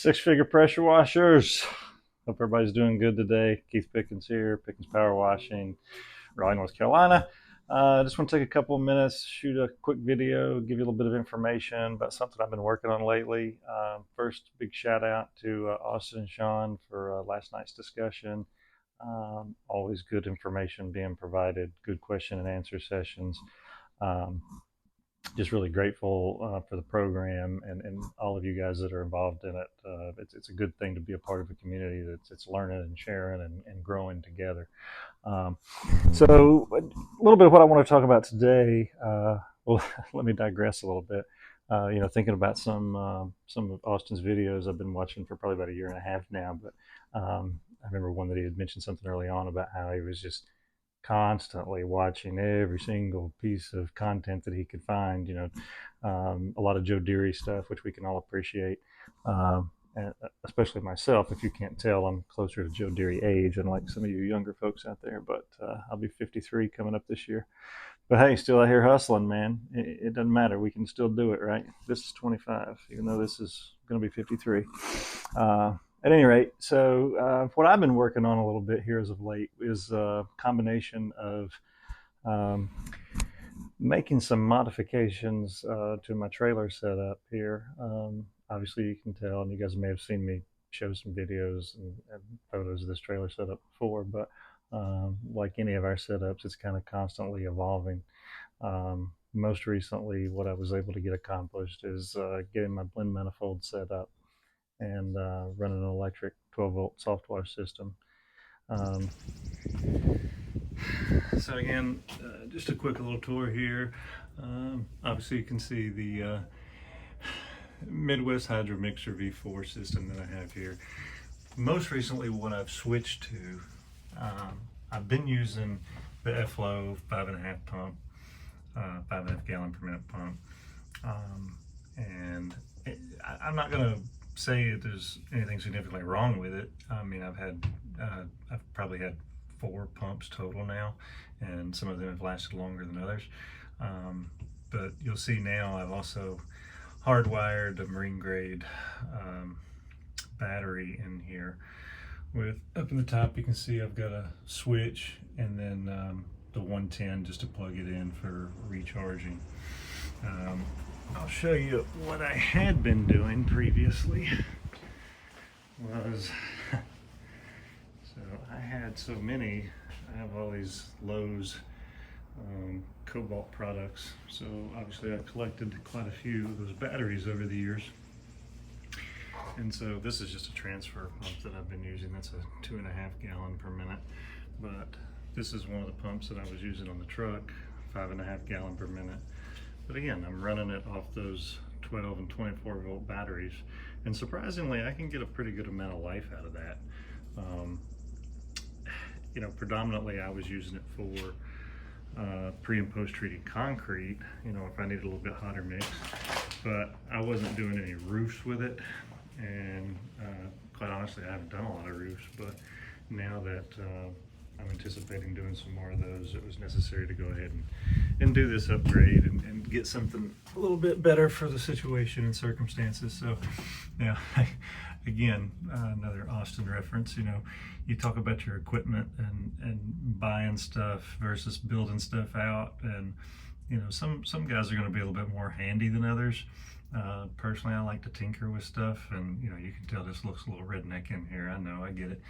Six-figure pressure washers. Hope everybody's doing good today. Keith Pickens here, Pickens Power Washing, Raleigh, North Carolina. I just want to take a couple of minutes, shoot a quick video, give you a little bit of information about something I've been working on lately. First, big shout out to Austin and Sean for last night's discussion. Always good information being provided, good question and answer sessions. Just really grateful for the program and all of you guys that are involved in it. It's a good thing to be a part of a community that's learning and sharing and growing together. So a little bit of what I want to talk about today. Well, let me digress a little bit. Thinking about some of Austin's videos I've been watching for probably about a year and a half now. But I remember one that he had mentioned something early on about how he was just constantly watching every single piece of content that he could find. A lot of Joe Deary stuff, which we can all appreciate. And especially myself, if you can't tell, I'm closer to Joe Deary age, unlike some of you younger folks out there. But I'll be 53 coming up this year. But hey, still out here hustling, man. It doesn't matter. We can still do it, right? This is 25, even though this is going to be 53. At any rate, so what I've been working on a little bit here as of late is a combination of making some modifications to my trailer setup here. Obviously, you can tell, and you guys may have seen me show some videos and photos of this trailer setup before, but like any of our setups, it's kind of constantly evolving. Most recently, what I was able to get accomplished is getting my blend manifold set up and running an electric 12-volt Softwash system. So again, just a quick little tour here. Obviously you can see the Midwest Hydro Mixer V4 system that I have here. Most recently what I've switched to, I've been using the FLO 5.5 pump, 5.5 gallon per minute pump. I'm not gonna say there's anything significantly wrong with it. I mean, I've probably had 4 pumps total now, and some of them have lasted longer than others. But you'll see now I've also hardwired a marine grade battery in here. With up in the top, you can see I've got a switch and then the 110 just to plug it in for recharging. I'll show you what I had been doing previously was, so I had so many, I have all these Lowe's cobalt products, so obviously I collected quite a few of those batteries over the years. And so this is just a transfer pump that I've been using. That's a 2.5 gallon per minute, but this is one of the pumps that I was using on the truck, 5.5 gallon per minute. But again, I'm running it off those 12 and 24 volt batteries, and surprisingly I can get a pretty good amount of life out of that. Predominantly I was using it for pre and post treating concrete, if I needed a little bit hotter mix, but I wasn't doing any roofs with it. And quite honestly, I haven't done a lot of roofs, but now that I'm anticipating doing some more of those, it was necessary to go ahead and do this upgrade and get something a little bit better for the situation and circumstances. So yeah, again, another Austin reference. You talk about your equipment and buying stuff versus building stuff out, and some guys are going to be a little bit more handy than others. Personally, I like to tinker with stuff, and you can tell this looks a little redneck in here. I know, I get it.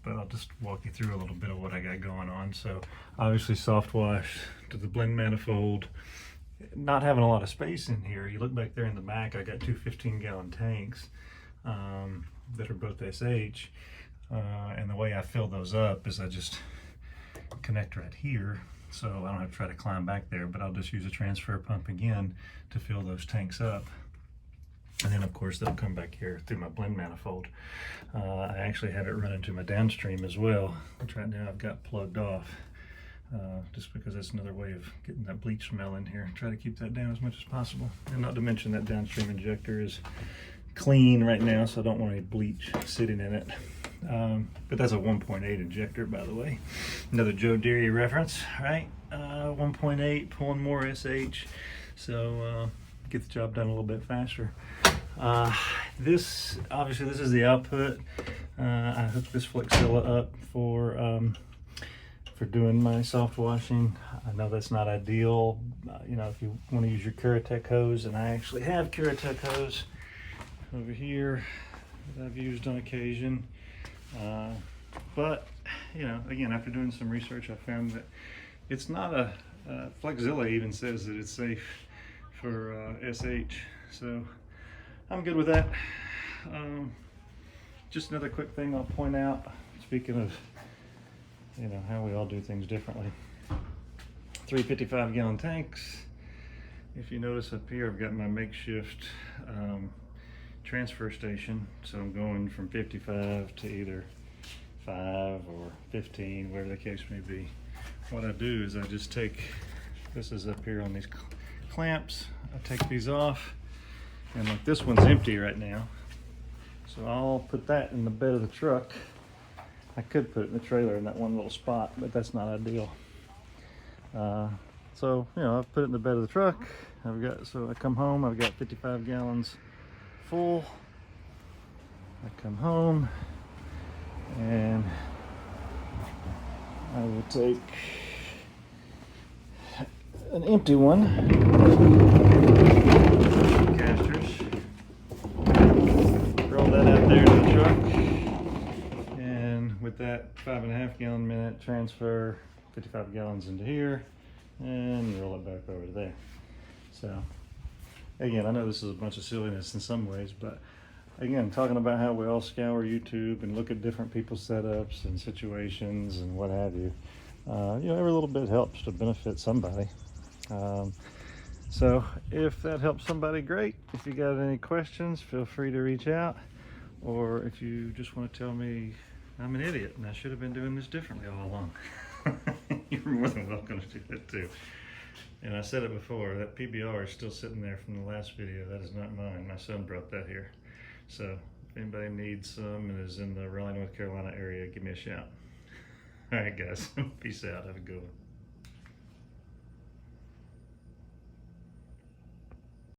But I'll just walk you through a little bit of what I got going on. So obviously Softwash to the blend manifold, not having a lot of space in here. You look back there in the back, I got 2 15-gallon tanks that are both SH. And the way I fill those up is I just connect right here. So I don't have to try to climb back there, but I'll just use a transfer pump again to fill those tanks up. And then of course they'll come back here through my blend manifold. I actually have it running to my downstream as well, which right now I've got plugged off, just because that's another way of getting that bleach smell in here. Try to keep that down as much as possible. And not to mention that downstream injector is clean right now, so I don't want any bleach sitting in it. But that's a 1.8 injector, by the way. Another Joe Deary reference, right? 1.8, pulling more SH, so get the job done a little bit faster. this, obviously this is the output. I hooked this Flexzilla up for doing my soft washing. I know that's not ideal, you know, if you want to use your Curatech hose, and I actually have Curatech hose over here that I've used on occasion. But, you know, again, after doing some research, I found that it's not a, Flexzilla even says that it's safe for SH, so I'm good with that. Just another quick thing I'll point out, speaking of, you know, how we all do things differently. 355-gallon tanks. If you notice up here, I've got my makeshift transfer station, so I'm going from 55 to either 5 or 15, whatever the case may be. What I do is I just take, this is up here on these clamps, I take these off, and like this one's empty right now, so I'll put that in the bed of the truck. I could put it in the trailer in that one little spot, but that's not ideal. So, you know, I've put it in the bed of the truck. So I come home, I've got 55 gallons full. I come home and I will take an empty one, casters, roll that out there to the truck, and with that 5.5 gallon minute, transfer 55 gallons into here and roll it back over to there. So again, I know this is a bunch of silliness in some ways, but again, talking about how we all scour YouTube and look at different people's setups and situations and what have you. You know, every little bit helps to benefit somebody. So if that helps somebody, great. If you got any questions, feel free to reach out. Or if you just want to tell me I'm an idiot and I should have been doing this differently all along, you're more than welcome to do that too. And I said it before, that PBR is still sitting there from the last video. That is not mine. My son brought that here. So if anybody needs some and is in the Raleigh, North Carolina area, give me a shout. All right, guys. Peace out. Have a good one.